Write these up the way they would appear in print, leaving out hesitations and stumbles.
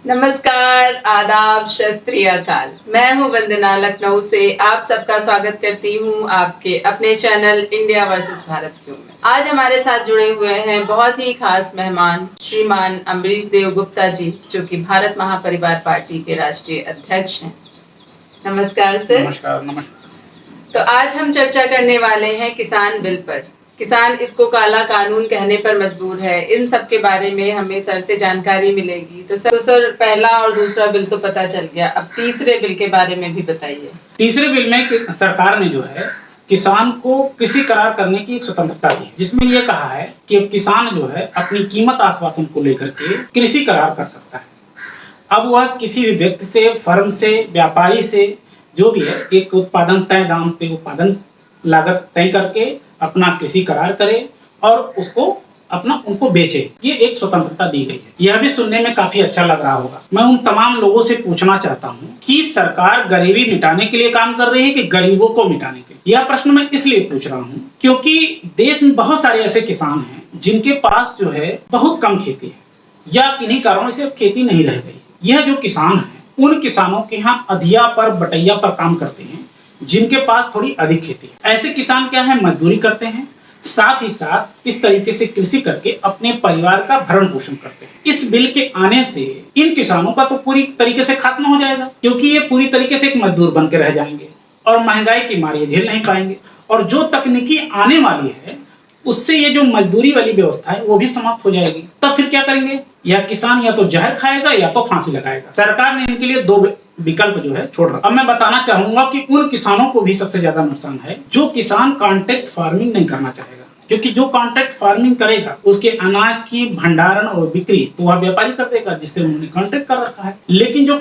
नमस्कार, आदाब, शस्त्रीय अकाल। मैं हूँ वंदना लखनऊ से आप सबका स्वागत करती हूँ आपके अपने चैनल इंडिया वर्सेस भारत क्यों में। आज हमारे साथ जुड़े हुए हैं बहुत ही खास मेहमान श्रीमान अम्बरीश देव गुप्ता जी, जो कि भारत महापरिवार पार्टी के राष्ट्रीय अध्यक्ष हैं। नमस्कार सर। नमस्कार। नमस्कार। तो आज हम चर्चा करने वाले हैं किसान बिल पर। किसान इसको काला कानून कहने पर मजबूर है। इन सब के बारे में हमें सर से जानकारी मिलेगी। तो सर पहला और दूसरा बिल तो पता चल गया, अब तीसरे बिल के बारे में भी बताइए। तीसरे बिल में सरकार ने जो है किसान को कृषि करार करने की स्वतंत्रता दी, जिसमें यह कहा है कि किसान जो है अपनी कीमत आश्वासन को लेकर के कृषि करार कर सकता है। अब वह किसी भी व्यक्ति से, फर्म से, व्यापारी से, जो भी है, एक उत्पादन तय दाम पे उत्पादन लागत तय करके अपना कृषि करार करे और उसको उनको बेचे। ये एक स्वतंत्रता दी गई है। यह भी सुनने में काफी अच्छा लग रहा होगा। मैं उन तमाम लोगों से पूछना चाहता हूँ कि सरकार गरीबी मिटाने के लिए काम कर रही है कि गरीबों को मिटाने के लिए? यह प्रश्न मैं इसलिए पूछ रहा हूँ क्योंकि देश में बहुत सारे ऐसे किसान हैं जिनके पास जो है बहुत कम खेती है या किन्हीं कारणों से खेती नहीं रह गई। यह जो किसान है, उन किसानों के यहाँ अधिया पर बटैया पर काम करते हैं जिनके पास थोड़ी अधिक खेती है। ऐसे किसान क्या है, मजदूरी करते हैं, साथ ही साथ इस तरीके से कृषि करके अपने परिवार का भरण पोषण करते हैं। इस बिल के आने से इन किसानों का तो पूरी तरीके से खात्मा हो जाएगा, क्योंकि ये पूरी तरीके से एक मजदूर बन के रह जाएंगे और महंगाई की मार ये झेल नहीं पाएंगे। और जो तकनीकी आने वाली है उससे ये जो मजदूरी वाली व्यवस्था है वो भी समाप्त हो जाएगी। तब फिर क्या करेंगे? या किसान या तो जहर खाएगा या तो फांसी लगाएगा। सरकार ने इनके लिए दो विकल्प जो है छोड़ रखा। अब मैं बताना चाहूंगा कि उन किसानों को भी सबसे ज्यादा नुकसान है जो किसान कॉन्ट्रैक्ट फार्मिंग नहीं करना चाहेगा, क्योंकि जो कॉन्ट्रैक्ट फार्मिंग करेगा उसके अनाज की भंडारण और बिक्री तो वह व्यापारी कर देगा जिससे उन्होंने कॉन्ट्रैक्ट कर रखा है। लेकिन जो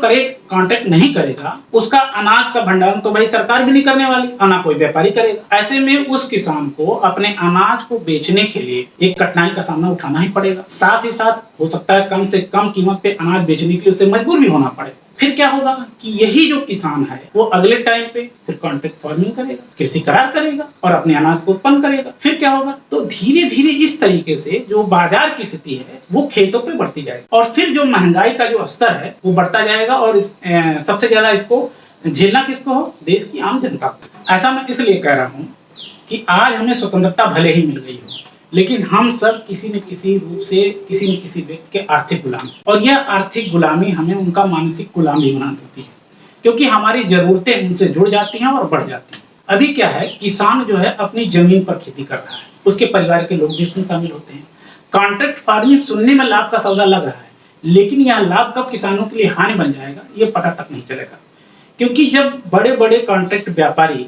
कॉन्ट्रैक्ट नहीं करेगा उसका अनाज का भंडारण तो भाई सरकार भी नहीं करने वाली और ना कोई व्यापारी करेगा। ऐसे में उस किसान को अपने अनाज को बेचने के लिए एक कठिनाई का सामना उठाना ही पड़ेगा। साथ ही साथ हो सकता है कम से कम कीमत पे अनाज बेचने के लिए उसे मजबूर भी होना पड़े। फिर क्या होगा कि यही जो किसान है वो अगले टाइम पे फिर कॉन्ट्रैक्ट फार्मिंग करेगा, कृषि करार करेगा और अपने अनाज को उत्पन्न करेगा। फिर क्या होगा? तो धीरे धीरे इस तरीके से जो बाजार की स्थिति है वो खेतों पे बढ़ती जाएगी और फिर जो महंगाई का जो स्तर है वो बढ़ता जाएगा और सबसे ज्यादा इसको झेलना किसको हो? देश की आम जनता को। ऐसा मैं इसलिए कह रहा हूँ कि आज हमें स्वतंत्रता भले ही मिल गई हो, लेकिन हम सब किसी न किसी रूप से किसी न किसी व्यक्ति के आर्थिक गुलाम, और यह आर्थिक गुलामी हमें उनका मानसिक गुलाम भी बना देती है, क्योंकि हमारी जरूरतें उनसे जुड़ जाती हैं और बढ़ जाती हैं। अभी क्या है, किसान जो है अपनी जमीन पर खेती कर रहा है, उसके परिवार के लोग भी इसमें शामिल होते हैं। कॉन्ट्रैक्ट फार्मिंग सुनने में लाभ का सौदा लग रहा है, लेकिन यह लाभ कब किसानों के लिए हानि बन जाएगा ये पता तक नहीं चलेगा, क्योंकि जब बड़े बड़े कॉन्ट्रैक्ट व्यापारी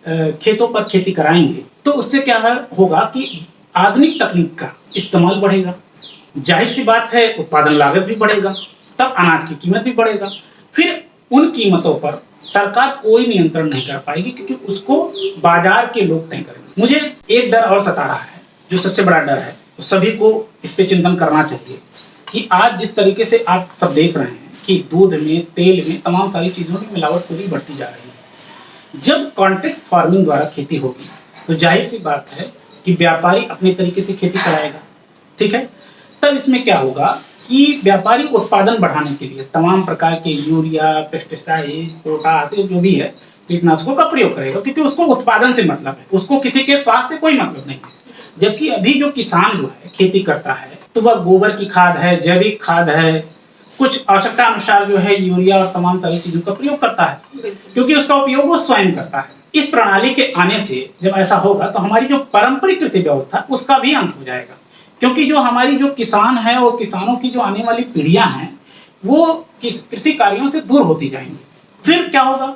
खेतों पर खेती कराएंगे तो उससे क्या होगा कि आधुनिक तकनीक का इस्तेमाल बढ़ेगा, जाहिर सी बात है उत्पादन लागत भी बढ़ेगा, तब अनाज की कीमत भी बढ़ेगा। फिर उन कीमतों पर सरकार कोई नियंत्रण नहीं कर पाएगी, क्योंकि उसको बाजार के लोग तय करेंगे। मुझे एक डर और सता रहा है, जो सबसे बड़ा डर है, तो सभी को इस पे चिंतन करना चाहिए कि आज जिस तरीके से आप सब देख रहे हैं कि दूध में, तेल में, तमाम सारी चीजों की मिलावट पूरी बढ़ती जा रही है। जब कॉन्ट्रैक्ट फार्मिंग द्वारा खेती होगी तो जाहिर सी बात है कि व्यापारी अपने तरीके से खेती कराएगा, ठीक है। तब इसमें क्या होगा कि व्यापारी उत्पादन बढ़ाने के लिए तमाम प्रकार के यूरिया, पेस्टिसाइड, पोटाश, जो भी है, कीटनाशकों का प्रयोग करेगा, क्योंकि उसको उत्पादन से मतलब है, उसको किसी के स्वास्थ्य से कोई मतलब नहीं है। जबकि अभी जो किसान जो है खेती करता है तो वह गोबर की खाद है, जैविक खाद है, कुछ आवश्यकता अनुसार जो है यूरिया और तमाम सारी चीजों का प्रयोग करता है, क्योंकि उसका उपयोग वो स्वयं करता है। इस प्रणाली के आने से जब ऐसा होगा तो हमारी जो पारंपरिक कृषि व्यवस्था उसका भी अंत हो जाएगा, क्योंकि जो हमारी जो किसान है और किसानों की जो आने वाली पीढ़ियां हैं वो कृषि कार्यों से दूर होती जाएंगी। फिर क्या होगा?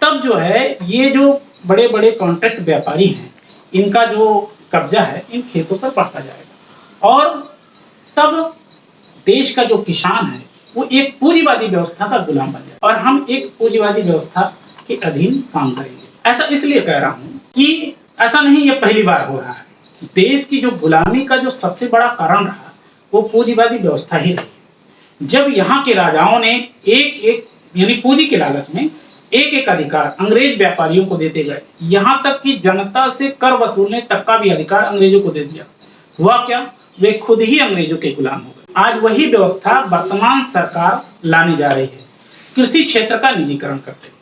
तब जो है ये जो बड़े बड़े कॉन्ट्रैक्ट व्यापारी हैं इनका जो कब्जा है इन खेतों पर बढ़ता जाएगा और तब देश का जो किसान है वो एक पूंजीवादी व्यवस्था का गुलाम बन जाएगा और हम एक पूंजीवादी व्यवस्था के अधीन काम करेंगे। ऐसा इसलिए कह रहा हूं कि ऐसा नहीं ये पहली बार हो रहा है। देश की जो गुलामी का जो सबसे बड़ा कारण रहा वो पूंजीवादी व्यवस्था ही रही। जब यहाँ के राजाओं ने एक एक यानी पूंजी के लालच में एक एक अधिकार अंग्रेज व्यापारियों को देते गए, यहाँ तक कि जनता से कर वसूलने तक का भी अधिकार अंग्रेजों को दे दिया। हुआ क्या? वे खुद ही अंग्रेजों के गुलाम हो गए। आज वही व्यवस्था वर्तमान सरकार लाने जा रही है, कृषि क्षेत्र का निजीकरण करके।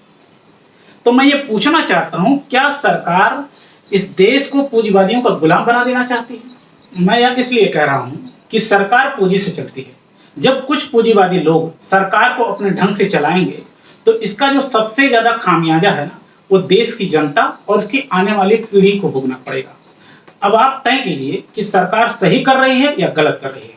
तो मैं ये पूछना चाहता हूं, क्या सरकार इस देश को पूंजीवादियों का गुलाम बना देना चाहती है? मैं यह इसलिए कह रहा हूं कि सरकार पूंजी से चलती है। जब कुछ पूंजीवादी लोग सरकार को अपने ढंग से चलाएंगे तो इसका जो सबसे ज्यादा खामियाजा है ना, वो देश की जनता और उसकी आने वाली पीढ़ी को भोगना पड़ेगा। अब आप तय कीजिए कि सरकार सही कर रही है या गलत कर रही है।